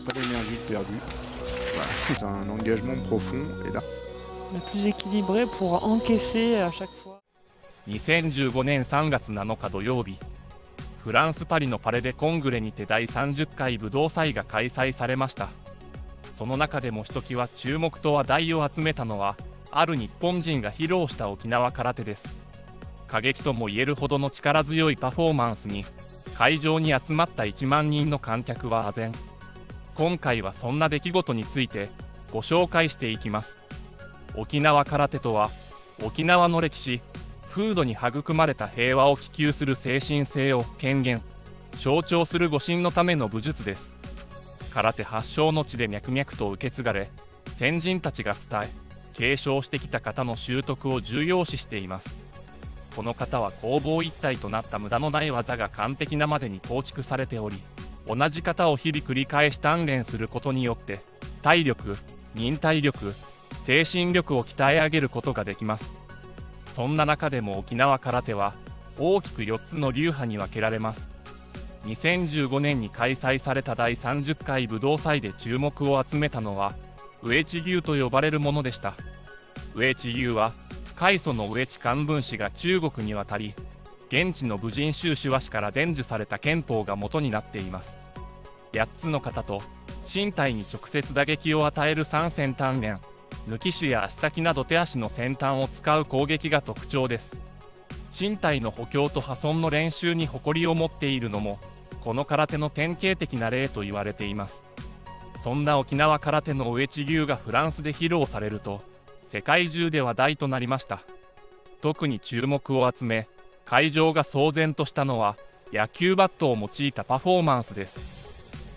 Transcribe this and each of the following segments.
pas d'énergie de perdue. Voilà, c'est un engagement profond et là. La plus équilibrée pour encaisser à chaque fois. 2015年3月7日土曜日、フランス・パリのパレデコングレにて第30回武道祭が開催されました。その中でもひときわ注目と話題を集めたのは、ある日本人が披露した沖縄空手です。過激とも言えるほどの力強いパフォーマンスに、会場に集まった1万人の観客は唖然。今回はそんな出来事についてご紹介していきます。沖縄空手とは、沖縄の歴史、風土に育まれた平和を希求する精神性を権限、象徴する護身のための武術です。空手発祥の地で脈々と受け継がれ、先人たちが伝え、継承してきた型の習得を重要視しています。この型は攻防一体となった無駄のない技が完璧なまでに構築されており、同じ型を日々繰り返し鍛錬することによって、体力、忍耐力、精神力を鍛え上げることができます。そんな中でも沖縄空手は大きく4つの流派に分けられます。2015年に開催された第30回武道祭で注目を集めたのは上地流と呼ばれるものでした。上地流は開祖の上地漢文氏が中国に渡り、現地の武人宗主和氏から伝授された憲法が元になっています。8つの型と身体に直接打撃を与える3先鍛錬、抜き手や足先など手足の先端を使う攻撃が特徴です。身体の補強と破損の練習に誇りを持っているのもこの空手の典型的な例と言われています。そんな沖縄空手の上地流がフランスで披露されると世界中で話題となりました。特に注目を集め会場が騒然としたのは野球バットを用いたパフォーマンスです。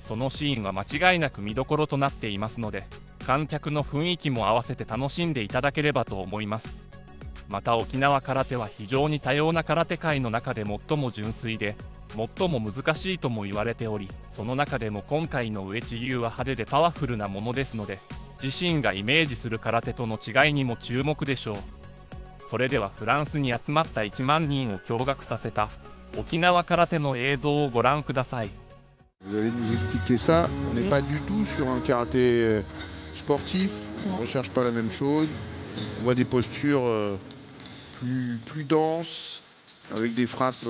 そのシーンは間違いなく見どころとなっていますので、観客の雰囲気も合わせて楽しんでいただければと思います。また沖縄空手は非常に多様な空手界の中で最も純粋で最も難しいとも言われており、その中でも今回の上地流は派手でパワフルなものですので、自身がイメージする空手との違いにも注目でしょう。それではフランスに集まった1万人を驚愕させた沖縄空手の映像をご覧ください。Vous allez nous expliquer ça. On n'est pas du tout sur un karaté sportif. On ne recherche pas la même chose. On voit des postures plus denses, avec des frappes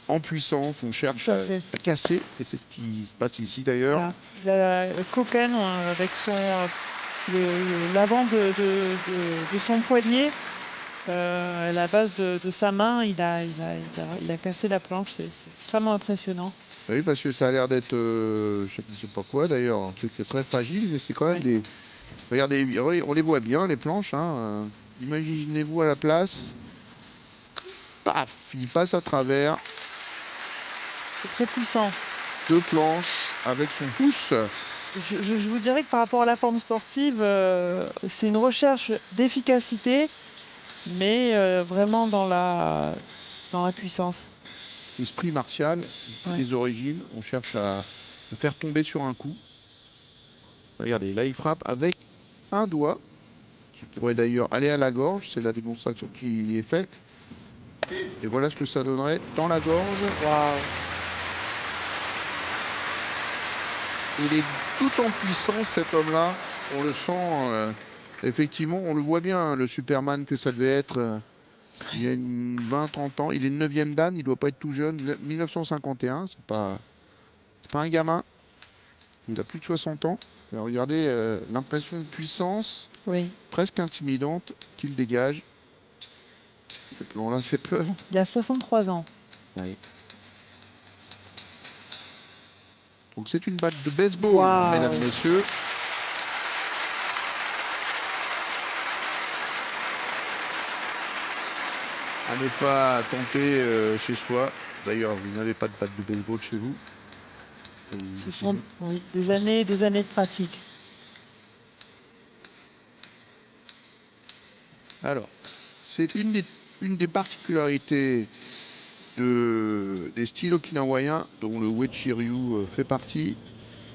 en puissance. On cherche à casser, et c'est ce qui se passe ici d'ailleurs. La cocaine avec l'avant de son poignet, à la base de sa main, il a cassé la planche. C'est vraiment impressionnant. Oui, parce que ça a l'air d'être, je sais pas quoi d'ailleurs, un truc très fragile, mais c'est quand même des... Regardez, on les voit bien, les planches. Hein. Imaginez-vous à la place. Paf, il passe à travers. C'est très puissant. 2 planches avec son pouce. Je vous dirais que par rapport à la forme sportive, c'est une recherche d'efficacité, mais vraiment dans la puissance. Esprit martial, les origines, on cherche à le faire tomber sur un coup. Regardez, là il frappe avec un doigt, qui pourrait d'ailleurs aller à la gorge, c'est la démonstration qui est faite. Et voilà ce que ça donnerait dans la gorge. Waouh! Il est tout en puissance cet homme-là, on le sent, effectivement, on le voit bien, le Superman que ça devait être. Il y a 20-30 ans, il est 9e dan, il ne doit pas être tout jeune, 1951, c'est pas un gamin, il a plus de 60 ans. Alors regardez l'impression de puissance, presque intimidante qu'il dégage. On l'a fait peur. Il a 63 ans. Oui. Donc c'est une batte de baseball, mesdames et messieurs. À ne pas tenter chez soi. D'ailleurs, vous n'avez pas de batte de baseball chez vous. Ce sont des années de pratique. Alors, c'est une des particularités des styles okinawaïens, dont le Uechi-ryu fait partie,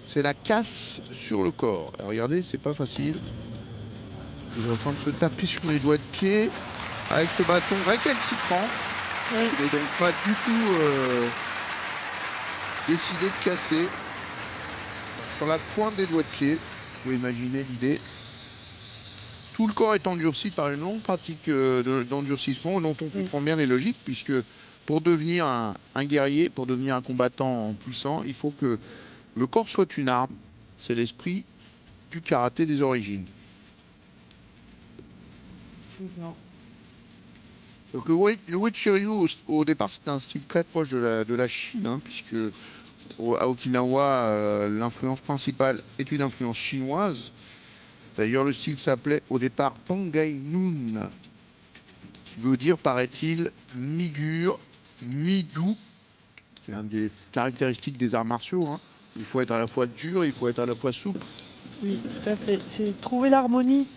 c'est la casse sur le corps. Alors, regardez, c'est pas facile. Il est en train de se taper sur les doigts de pied avec ce bâton récalcitrant. Il n'est donc pas du tout décidé de casser. sur la pointe des doigts de pied. Vous pouvez imaginer l'idée. Tout le corps est endurci par une longue pratique d'endurcissement dont on comprend bien les logiques, puisque pour devenir un guerrier, pour devenir un combattant puissant, il faut que le corps soit une arme. C'est l'esprit du karaté des origines. Donc le Uechi-ryu, au départ, c'était un style très proche de la Chine, hein, puisque à Okinawa, l'influence principale est une influence chinoise. D'ailleurs, le style s'appelait au départ Pangai-nun, qui veut dire, paraît-il, mi-dur, mi-doux. C'est une des caractéristiques des arts martiaux, hein. Il faut être à la fois dur, il faut être à la fois souple. Oui, tout à fait. C'est trouver l'harmonie,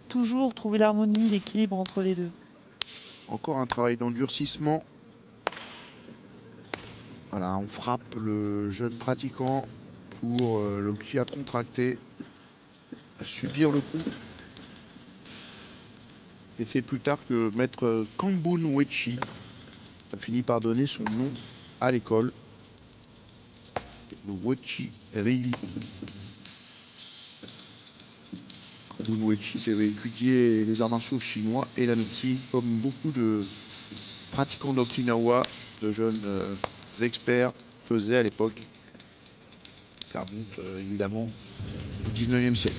toujours trouver l'harmonie, l'équilibre entre les deux. Encore un travail d'endurcissement. Voilà, on frappe le jeune pratiquant pour le qui a contracté à subir le coup. Et c'est plus tard que maître Kambun Uechi a fini par donner son nom à l'école. Le Uechi-ryu. Kambun Uechi qui avait étudié les arts martiaux chinois et la médecine, comme beaucoup de pratiquants d'Okinawa, de jeunes experts faisaient à l'époque. Ça remonte évidemment au 19e siècle.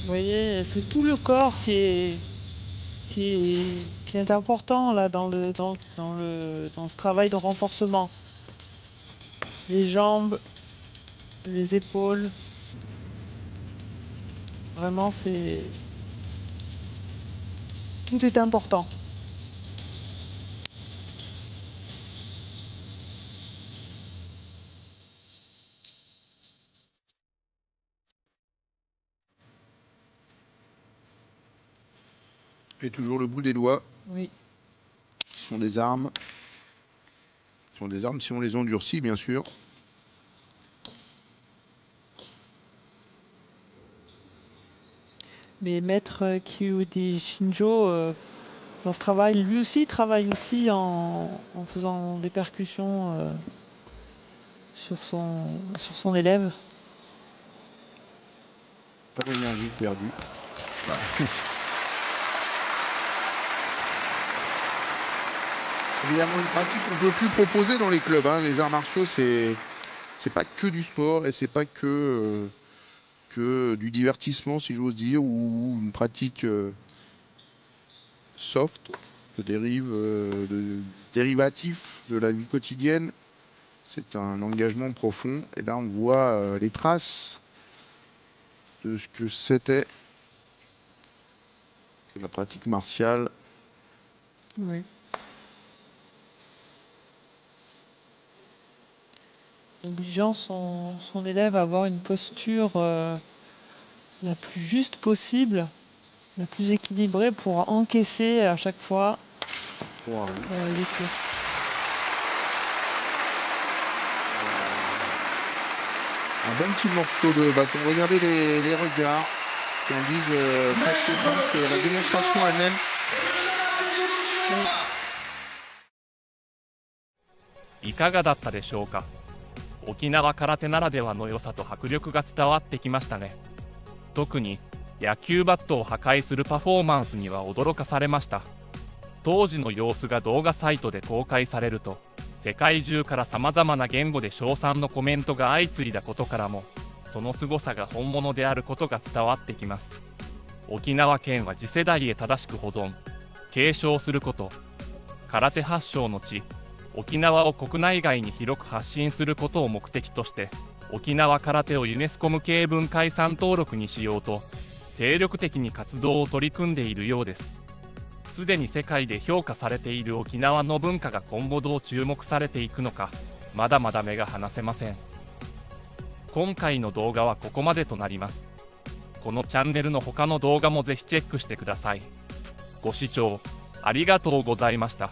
Vous voyez, c'est tout le corps qui est important là dans ce travail de renforcement. Les jambes, les épaules. Vraiment, tout est important. Et toujours le bout des doigts, Oui. qui sont des armes. Ce sont des armes si on les endurcit, bien sûr. Mais maître Kyuji Shinjo, dans ce travail, lui aussi travaille aussi en faisant des percussions sur son élève. Pas d'énergie perdue. Voilà. Évidemment, une pratique qu'on ne peut plus proposer dans les clubs, hein. Les arts martiaux, c'est pas que du sport et c'est pas que du divertissement, si j'ose dire, ou une pratique soft, dérivatif de la vie quotidienne. C'est un engagement profond. Et là, on voit les traces de ce que c'était que la pratique martiale. Oui. Obligeant son élève à avoir une posture la plus juste possible, la plus équilibrée pour encaisser à chaque fois Wow. les coups. Un bon petit morceau de bâton. Regardez les regards qui en disent presque plus que la démonstration elle-même. Oui. いかがだったでしょうか。沖縄空手ならではの良さと迫力が伝わってきましたね。特に野球バットを破壊するパフォーマンスには驚かされました。当時の様子が動画サイトで公開されると、世界中からさまざまな言語で称賛のコメントが相次いだことからも、その凄さが本物であることが伝わってきます。沖縄県は次世代へ正しく保存、継承すること、空手発祥の地、沖縄を国内外に広く発信することを目的として、沖縄空手をユネスコ無形文化遺産登録にしようと、精力的に活動を取り組んでいるようです。すでに世界で評価されている沖縄の文化が今後どう注目されていくのか、まだまだ目が離せません。今回の動画はここまでとなります。このチャンネルの他の動画もぜひチェックしてください。ご視聴ありがとうございました。